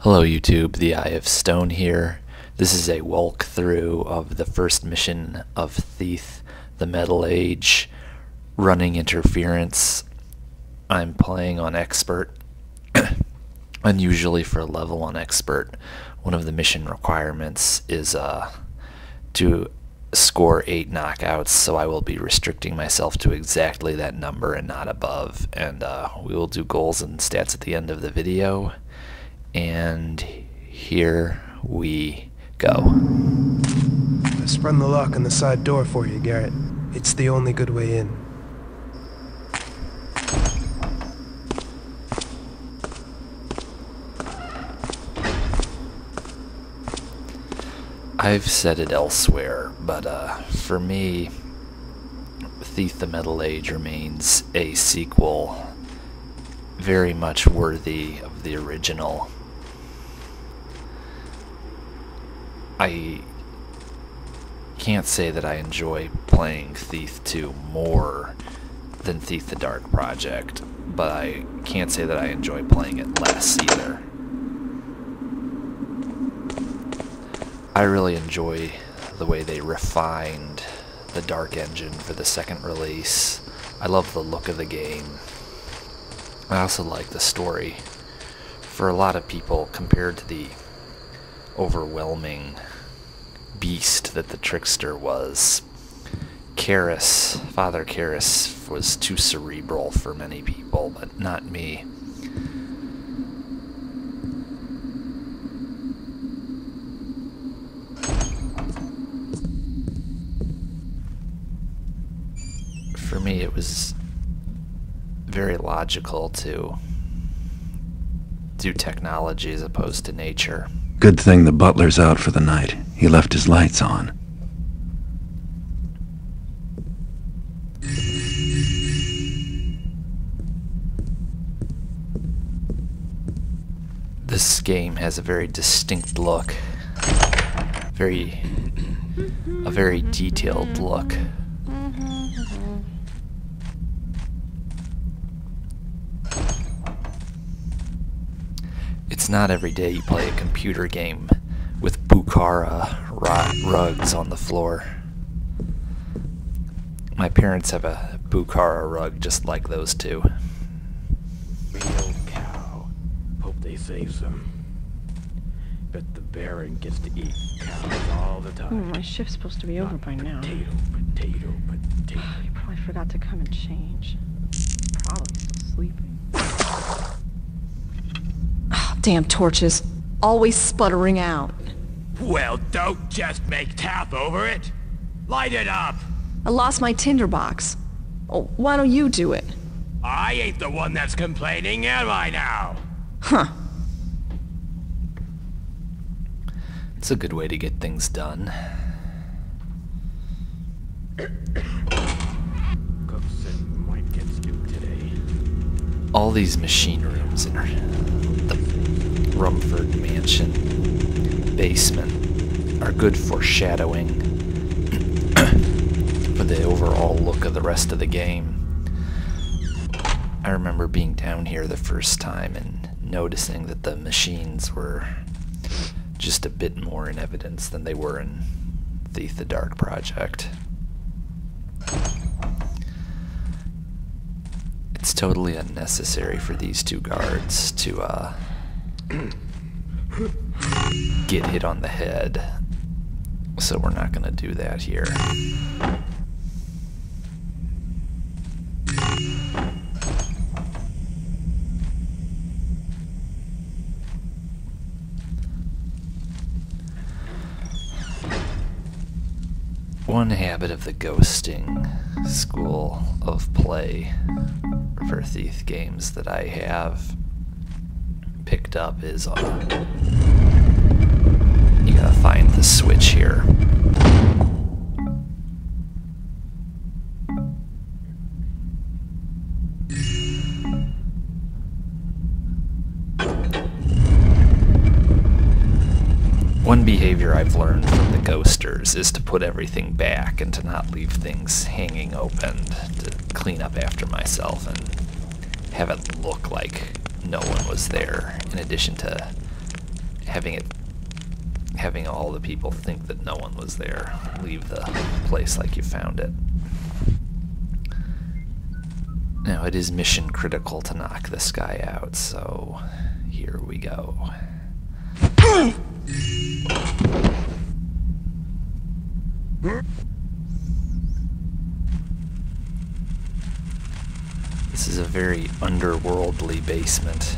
Hello YouTube, the Eye of Stone here. This is a walkthrough of the first mission of Thief, the Metal Age, running interference. I'm playing on Expert. Unusually for a level on Expert, one of the mission requirements is to score 8 knockouts, so I will be restricting myself to exactly that number and not above. And we will do goals and stats at the end of the video. And here we go. I sprung the lock on the side door for you, Garrett. It's the only good way in. I've said it elsewhere, but for me, Thief the Metal Age remains a sequel very much worthy of the original. I can't say that I enjoy playing Thief 2 more than Thief the Dark Project, but I can't say that I enjoy playing it less either. I really enjoy the way they refined the Dark engine for the second release. I love the look of the game. I also like the story. For a lot of people, compared to the overwhelming beast that the Trickster was, Father Karras was too cerebral for many people, but not me. For me, it was very logical to do technology as opposed to nature. Good thing the butler's out for the night. He left his lights on. This game has a very distinct look. A very detailed look. It's not every day you play a computer game with Bukhara rugs on the floor. My parents have a Bukhara rug just like those two. Real cow. Hope they save some. Bet the Baron gets to eat cows all the time. Ooh, my shift's supposed to be over by now. Potato. You probably forgot to come and change. Probably still sleeping. Oh, damn torches. Always sputtering out. Well, don't just make tap over it. Light it up. I lost my tinderbox. Oh, why don't you do it? I ain't the one that's complaining, am I now? Huh. It's a good way to get things done. Cook said we might get Snoop today. All these machine rooms in the Rumford Mansion basement are good foreshadowing for the overall look of the rest of the game. I remember being down here the first time and noticing that the machines were just a bit more in evidence than they were in Thief the Dark Project. It's totally unnecessary for these two guards to get hit on the head, so we're not going to do that here. One habit of the ghosting school of play for Thief games that I have picked up is you gotta find the switch here. One behavior I've learned from the ghosters is to put everything back and to not leave things hanging open, to clean up after myself and have it look like no one was there, in addition to having all the people think that no one was there. Leave the place like you found it. Now, it is mission critical to knock this guy out, so here we go. This is a very underworldly basement.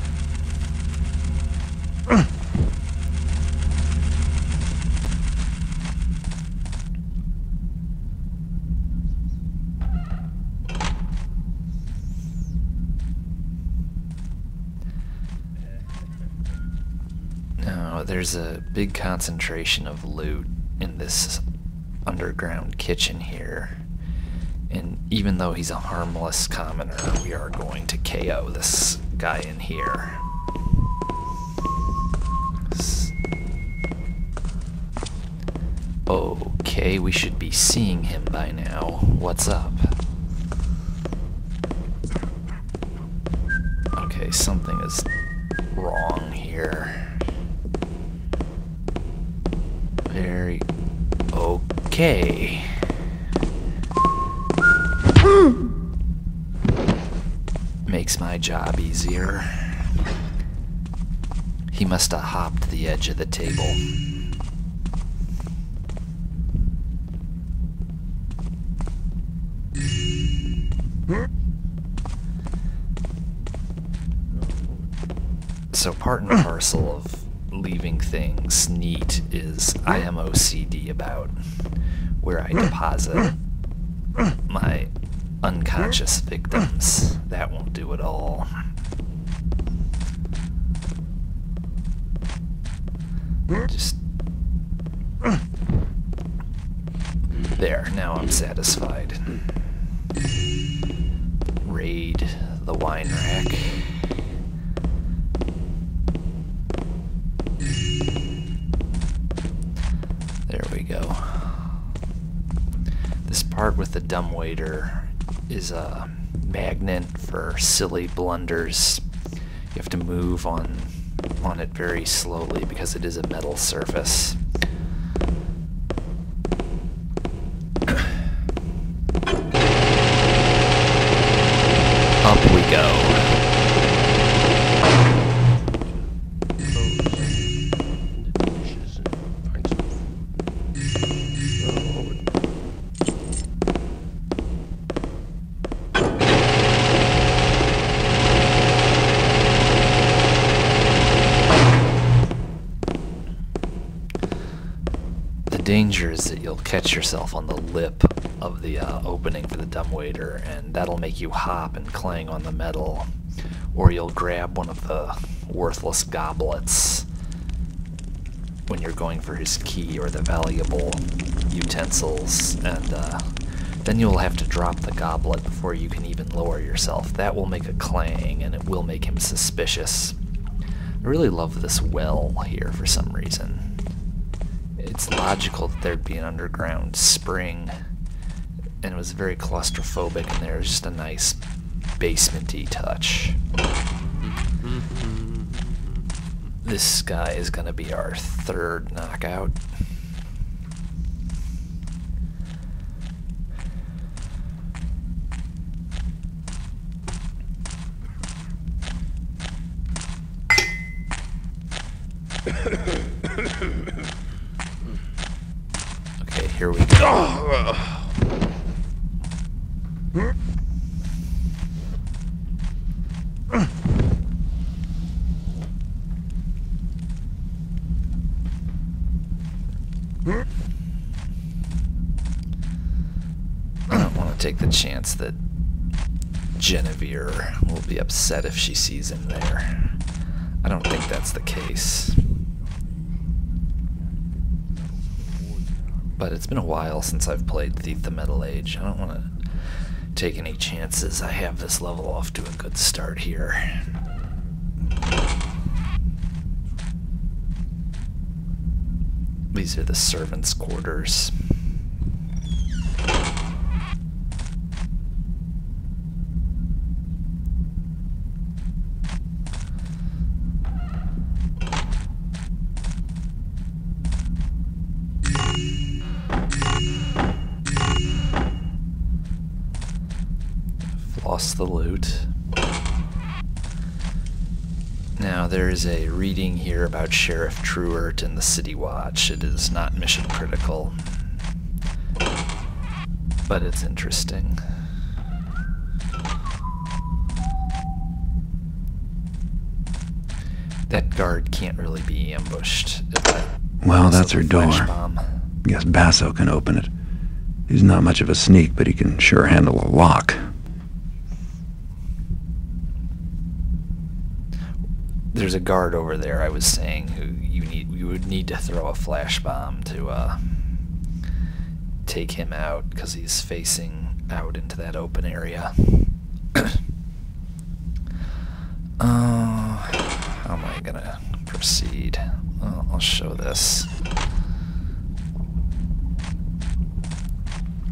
Now, there's a big concentration of loot in this underground kitchen here. And even though he's a harmless commoner, we are going to KO this guy in here. Okay, we should be seeing him by now. What's up? Okay, something is wrong here. Very okay. Makes my job easier. He must have hopped the edge of the table. So part and parcel of leaving things neat is I am OCD about where I deposit my unconscious victims. That won't do it all. Just there, now I'm satisfied. Raid the wine rack. There we go. This part with the dumbwaiter is a magnet for silly blunders. You have to move on it very slowly because it is a metal surface. Up we go. The danger is that you'll catch yourself on the lip of the opening for the dumbwaiter, and that'll make you hop and clang on the metal, or you'll grab one of the worthless goblets when you're going for his key or the valuable utensils, and then you'll have to drop the goblet before you can even lower yourself. That will make a clang, and it will make him suspicious. I really love this well here for some reason. It's logical that there'd be an underground spring, and it was very claustrophobic, and there's just a nice basement-y touch. This guy is gonna be our third knockout. Okay, here we go. I don't want to take the chance that Genevieve will be upset if she sees him there. I don't think that's the case. But it's been a while since I've played Thief the Metal Age. I don't want to take any chances. I have this level off to a good start here. These are the servants' quarters. plus the loot. Now, there is a reading here about Sheriff Truart and the City Watch. It is not mission critical, but it's interesting. That guard can't really be ambushed. Well, that's her door. Bomb. Guess Basso can open it. He's not much of a sneak, but he can sure handle a lock. There's a guard over there, I was saying, who you would need to throw a flash bomb to take him out, because he's facing out into that open area. How am I gonna proceed? Well, I'll show this.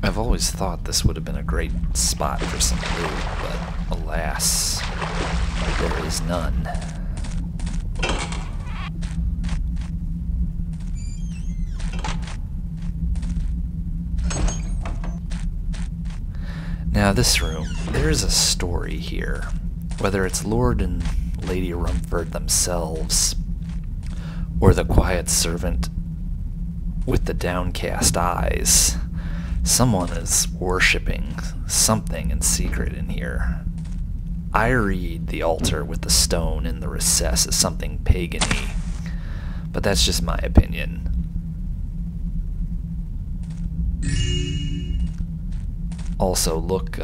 I've always thought this would have been a great spot for some loot, but alas, there is none. Now this room, there is a story here. Whether it's Lord and Lady Rumford themselves, or the quiet servant with the downcast eyes, someone is worshipping something in secret in here. I read the altar with the stone in the recess as something pagan-y, but that's just my opinion. Also, look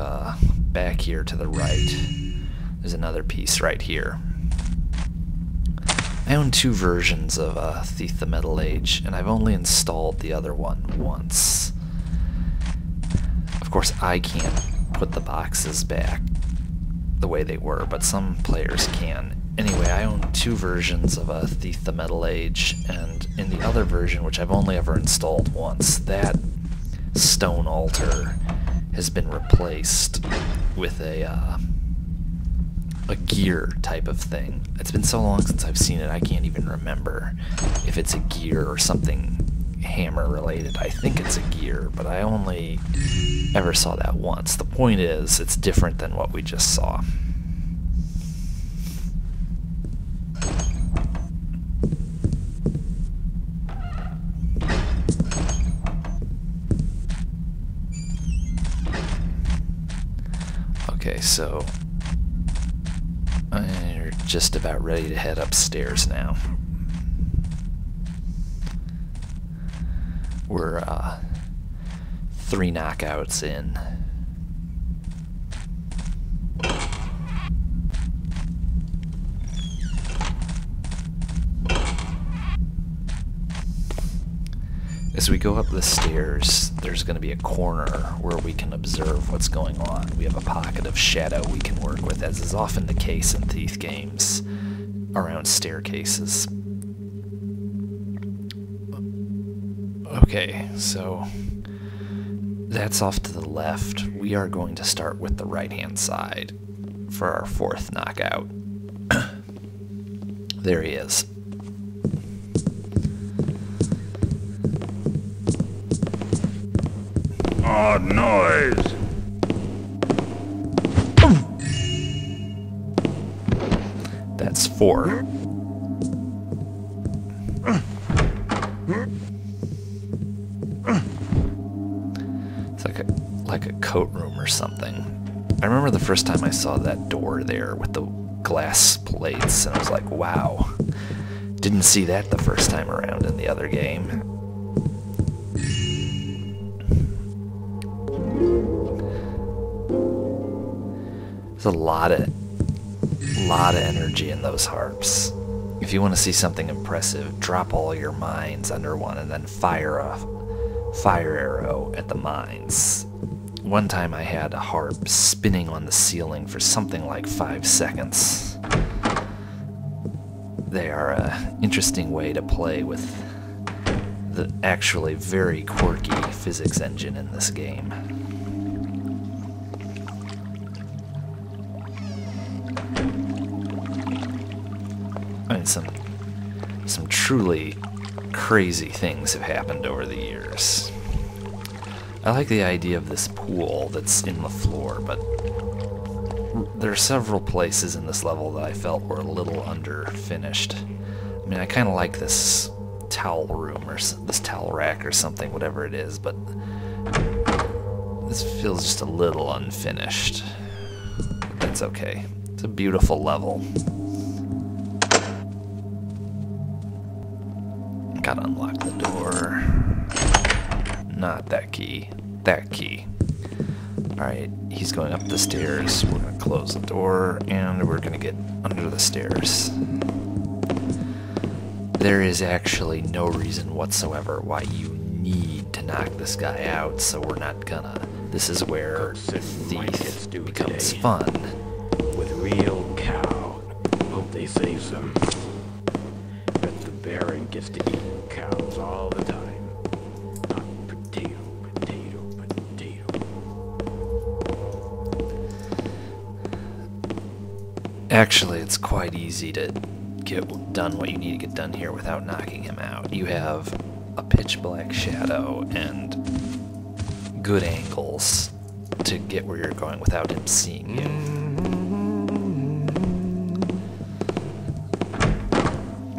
back here to the right. There's another piece right here. I own 2 versions of Thief the Metal Age, and I've only installed the other one once. Of course, I can't put the boxes back the way they were, but some players can. Anyway, I own 2 versions of Thief the Metal Age, and in the other version, which I've only ever installed once, that stone altar has been replaced with a gear type of thing. It's been so long since I've seen it, I can't even remember if it's a gear or something hammer related. I think it's a gear, but I only ever saw that once. The point is, it's different than what we just saw. Okay, so we're just about ready to head upstairs now. We're 3 knockouts in. As we go up the stairs, there's going to be a corner where we can observe what's going on. We have a pocket of shadow we can work with, as is often the case in Thief games, around staircases. Okay, so that's off to the left. We are going to start with the right-hand side for our 4th knockout. There he is. Odd noise! That's 4. It's like a coat room or something. I remember the first time I saw that door there with the glass plates, and I was like, wow. Didn't see that the first time around in the other game. There's a lot of energy in those harps. If you want to see something impressive, drop all your mines under one and then fire a fire arrow at the mines. One time I had a harp spinning on the ceiling for something like 5 seconds. They are an interesting way to play with the actually very quirky physics engine in this game. I mean, some truly crazy things have happened over the years. I like the idea of this pool that's in the floor, but there are several places in this level that I felt were a little underfinished. I mean, I kind of like this towel room or this towel rack or something, whatever it is, but this feels just a little unfinished. But that's okay. It's a beautiful level. Gotta unlock the door. Not that key. That key. Alright, he's going up the stairs. We're gonna close the door, and we're gonna get under the stairs. There is actually no reason whatsoever why you need to knock this guy out, so we're not gonna. This is where Thief becomes fun. With real cow. Hope they save some. Bet the Baron gets to eat cows all the time. Not potato, potato, potato. Actually, it's quite easy to get done what you need to get done here without knocking him out. You have a pitch black shadow and good angles to get where you're going without him seeing you.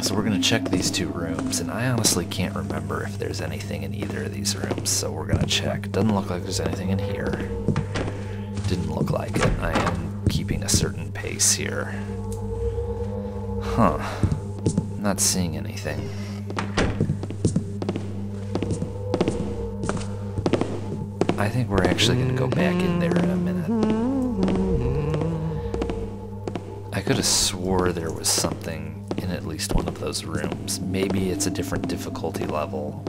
So we're gonna check these two rooms, and I honestly can't remember if there's anything in either of these rooms, so we're gonna check. Doesn't look like there's anything in here. Didn't look like it. I am keeping a certain pace here. Huh. Not seeing anything. I think we're actually going to go back in there in a minute. I could have swore there was something in at least one of those rooms. Maybe it's a different difficulty level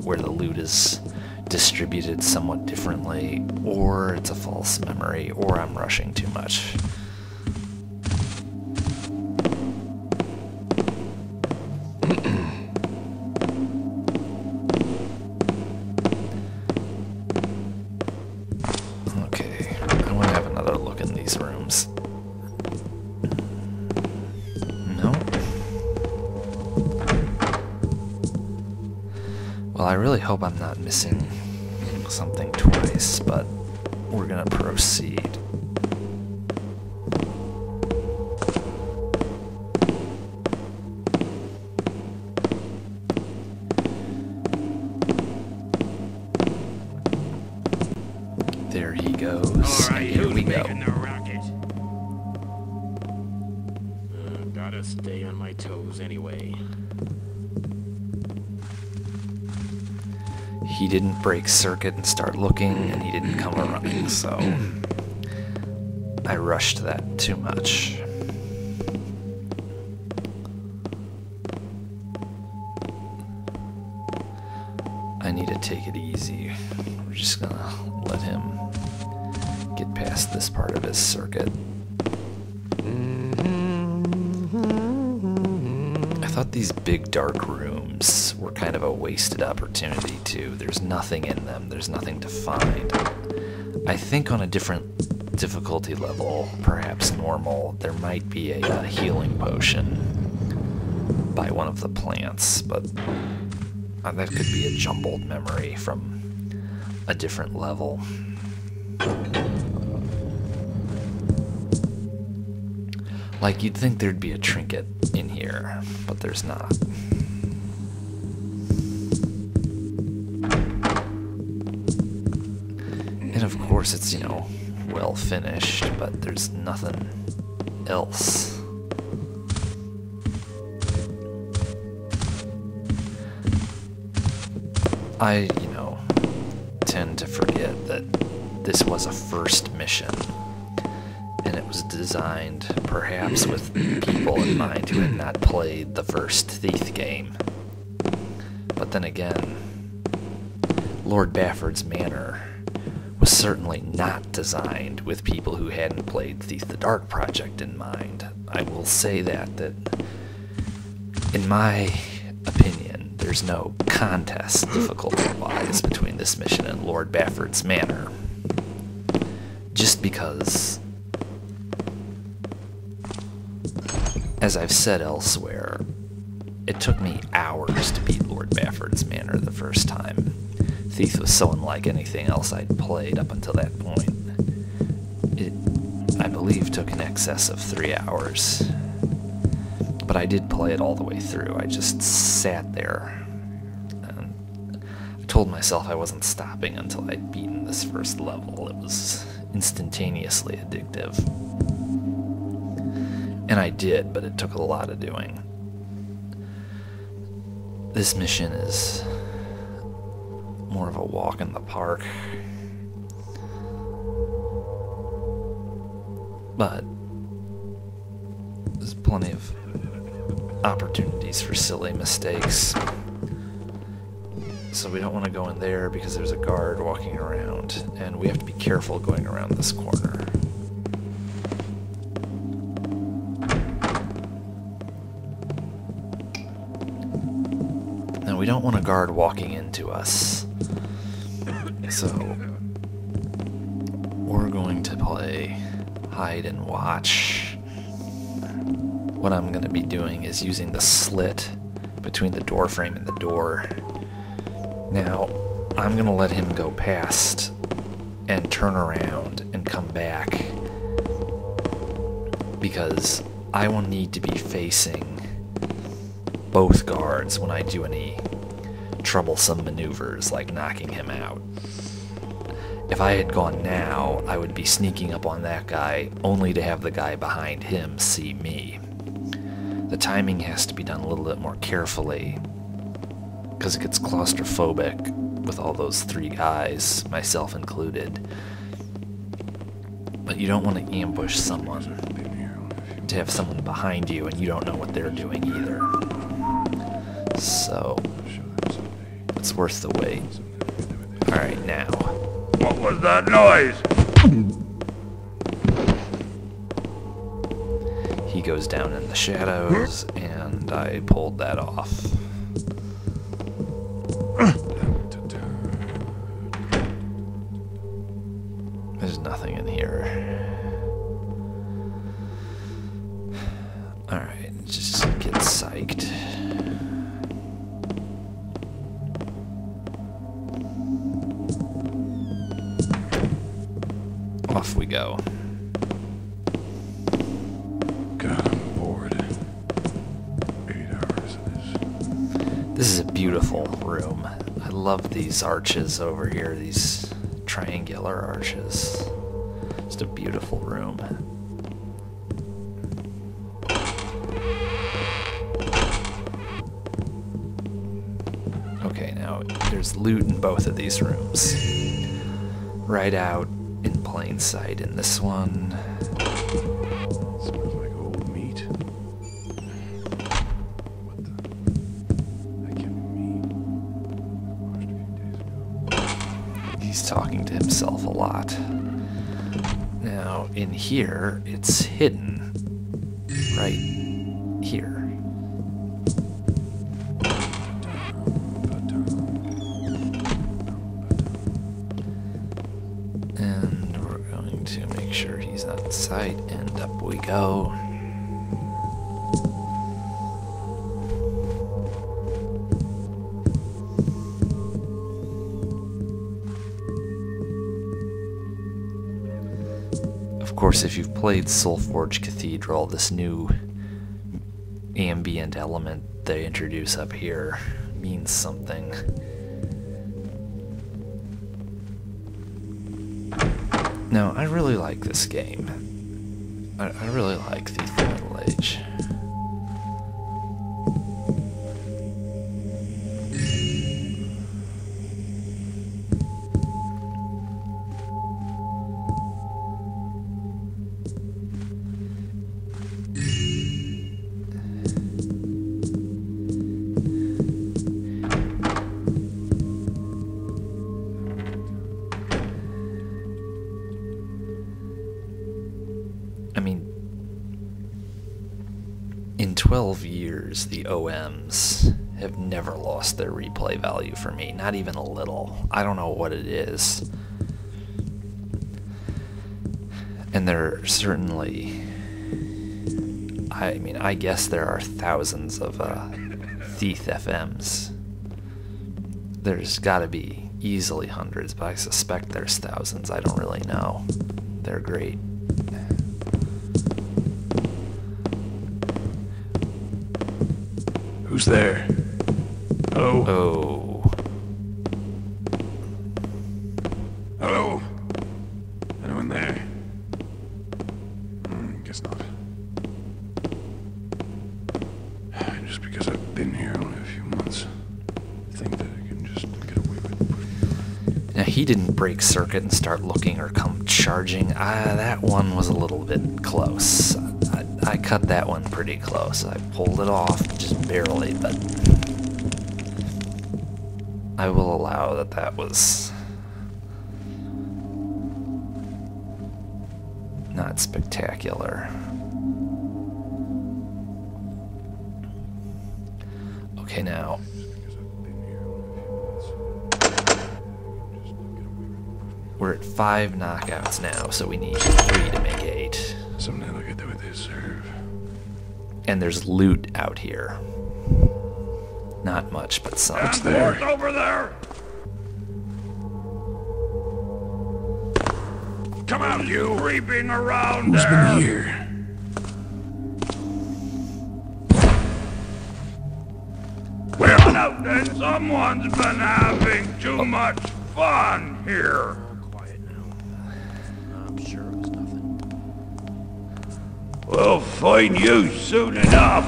where the loot is distributed somewhat differently, or it's a false memory, or I'm rushing too much. Okay, I want to have another look in these rooms. No? Well, I really hope I'm not missing something twice, but we're gonna proceed. There he goes. All right, Here who's we go. making the rocket? Gotta stay on my toes anyway. He didn't break circuit and start looking, and he didn't come running, so I rushed that too much. I need to take it easy. We're just gonna let him get past this part of his circuit. I thought these big dark rooms were kind of a wasted opportunity too. There's nothing in them. There's nothing to find. I think on a different difficulty level, perhaps normal, there might be a healing potion by one of the plants, but that could be a jumbled memory from a different level. Like, you'd think there'd be a trinket in here, but there's not. And of course it's, you know, well finished, but there's nothing else. I, you know, tend to forget that this was a first mission, and it was designed perhaps with people in mind who had not played the first Thief game. But then again, Lord Bafford's Manor was certainly not designed with people who hadn't played Thief the Dark Project in mind. I will say that in my opinion, there's no contest difficulty-wise between this mission and Lord Bafford's Manor. Just because, as I've said elsewhere, it took me hours to beat Lord Bafford's Manor the first time. Thief was so unlike anything else I'd played up until that point. I believe took in excess of 3 hours. But I did play it all the way through. I just sat there and I told myself I wasn't stopping until I'd beaten this first level. It was instantaneously addictive. And I did, but it took a lot of doing. This mission is more of a walk in the park. But there's plenty of opportunities for silly mistakes. So we don't want to go in there because there's a guard walking around, and we have to be careful going around this corner. Now we don't want a guard walking into us. So we're going to play hide and watch. What I'm going to be doing is using the slit between the door frame and the door. Now, I'm going to let him go past and turn around and come back because I will need to be facing both guards when I do any troublesome maneuvers like knocking him out. If I had gone now, I would be sneaking up on that guy only to have the guy behind him see me. The timing has to be done a little bit more carefully because it gets claustrophobic with all those 3 guys, myself included. But you don't want to ambush someone to have someone behind you and you don't know what they're doing either. So, it's worth the wait. Alright, now. What was that noise? He goes down in the shadows, and I pulled that off. There's nothing in here. Alright, just get psyched. Off we go. God, I'm bored. 8 hours of this. This is a beautiful room. I love these arches over here, these triangular arches. Just a beautiful room. Okay, now there's loot in both of these rooms. Right out in plain sight in this one. Smells like old meat. What the? That can't be me. Washed a few days ago. He's talking to himself a lot. Now, in here, it's hidden. Right here. And we're going to make sure he's not in sight, and up we go. Of course, if you've played Soulforge Cathedral, this new ambient element they introduce up here means something. Now, I really like this game. I really like Thief of the Middle Age. I mean, in 12 years, the OMs have never lost their replay value for me, not even a little. I don't know what it is. And there certainly, I mean, I guess there are thousands of Thief FMs. There's gotta be easily hundreds, but I suspect there's thousands. I don't really know. They're great. Who's there? Hello? Oh. Hello? Anyone there? Guess not. Just because I've been here only a few months, I think that I can just get away with it. Now, he didn't break circuit and start looking or come charging. That one was a little bit close. I cut that one pretty close. I pulled it off, just barely, but I will allow that that was not spectacular. Okay, now we're at 5 knockouts now, so we need 3 to make 8. Someday they'll get there what they deserve. And there's loot out here. Not much, but some. What's there? Over there! Come out, you! Creeping around Who's there! been here? We're on out then! Someone's been having too much fun here! Quiet now. I'm sure it was nothing. We'll find you soon enough!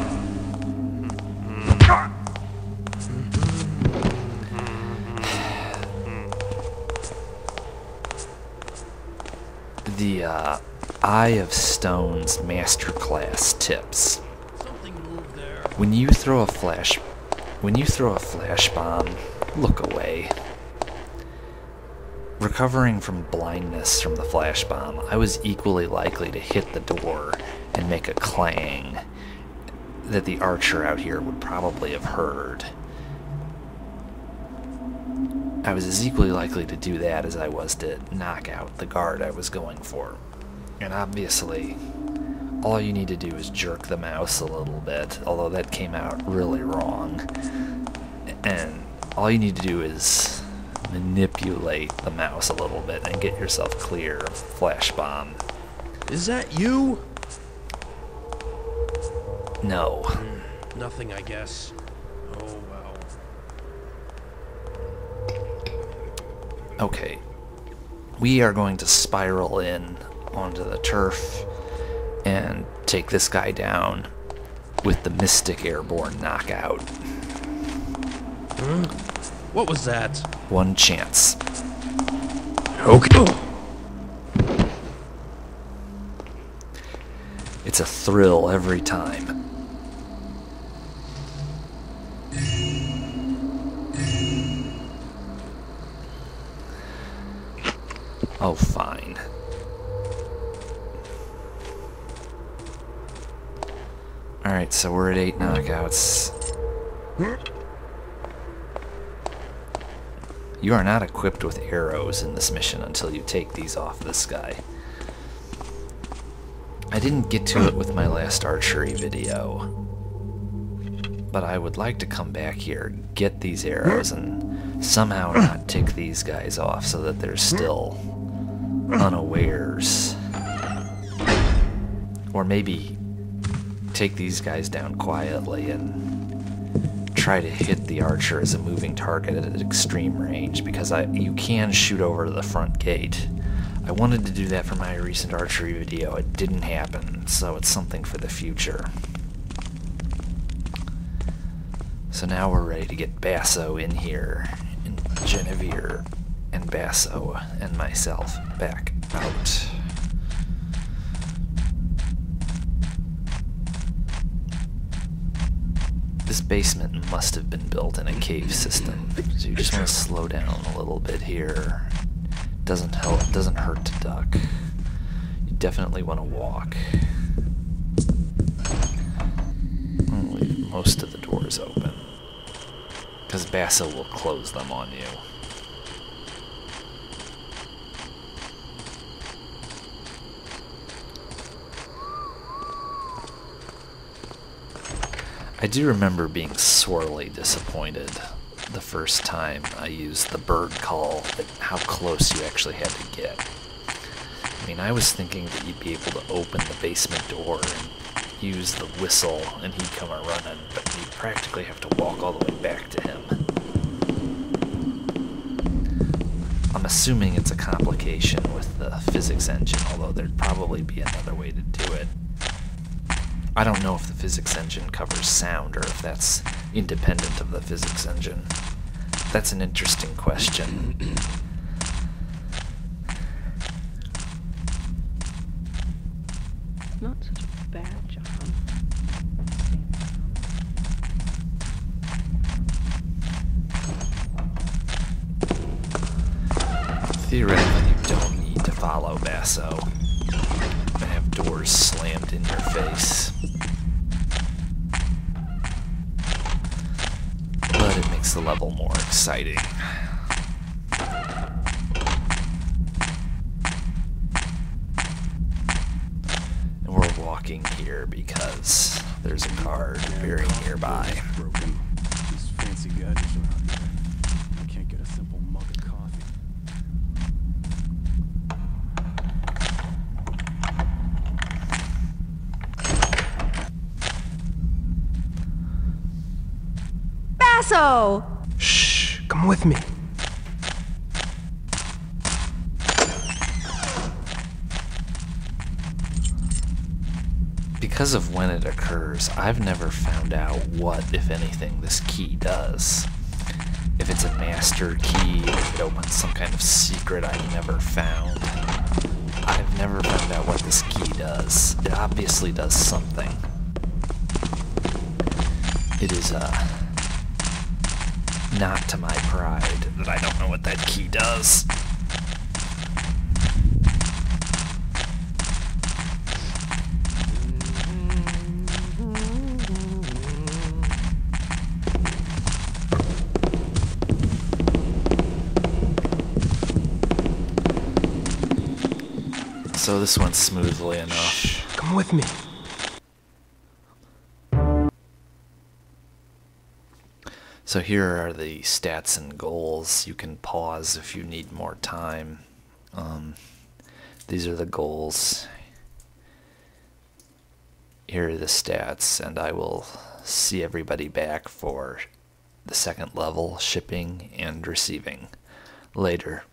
The Eye of Stone's masterclass tips. When you throw a flash bomb, look away. Recovering from blindness from the flash bomb, I was equally likely to hit the door and make a clang that the archer out here would probably have heard. I was as equally likely to do that as I was to knock out the guard I was going for. And obviously, all you need to do is jerk the mouse a little bit, although that came out really wrong. And all you need to do is manipulate the mouse a little bit and get yourself clear of flash bomb. Is that you? No. Nothing, I guess. Oh, well. Okay. We are going to spiral in onto the turf and take this guy down with the Mystic Airborne knockout. What was that? One chance. Okay. It's a thrill every time. Oh, fine. Alright, so we're at 8 knockouts. You are not equipped with arrows in this mission until you take these off this guy. I didn't get to it with my last archery video, but I would like to come back here, get these arrows, and somehow not tick these guys off so that they're still unawares. Or maybe take these guys down quietly and try to hit the archer as a moving target at extreme range, because you can shoot over to the front gate. I wanted to do that for my recent archery video. It didn't happen, so it's something for the future. So now we're ready to get Basso in here, and Genevieve and Basso and myself back out. This basement must have been built in a cave system, so you just want to slow down a little bit here. Doesn't hurt to duck. You definitely want to walk. I'll leave most of the doors open, because Basso will close them on you. I do remember being sorely disappointed the first time I used the bird call at how close you actually had to get. I mean, I was thinking that you'd be able to open the basement door and use the whistle and he'd come a running, but you practically have to walk all the way back to him. I'm assuming it's a complication with the physics engine, although there'd probably be another way to do it. I don't know if the physics engine covers sound or if that's independent of the physics engine. That's an interesting question. Not such a bad job. Theoretically, you don't need to follow Basso and have doors slammed in your face. But it makes the level more exciting. And we're walking here because there's a card very nearby. Broken. These fancy gadgets around here. I can't get a simple mug of coffee. Basso! Shh, come with me. Because of when it occurs, I've never found out what, if anything, this key does. If it's a master key, if it opens some kind of secret I've never found. I've never found out what this key does. It obviously does something. It is, not to my pride that I don't know what that key does. So this went smoothly enough. Shh, come with me. So here are the stats and goals. You can pause if you need more time. These are the goals. Here are the stats, and I will see everybody back for the second level, shipping and receiving, later.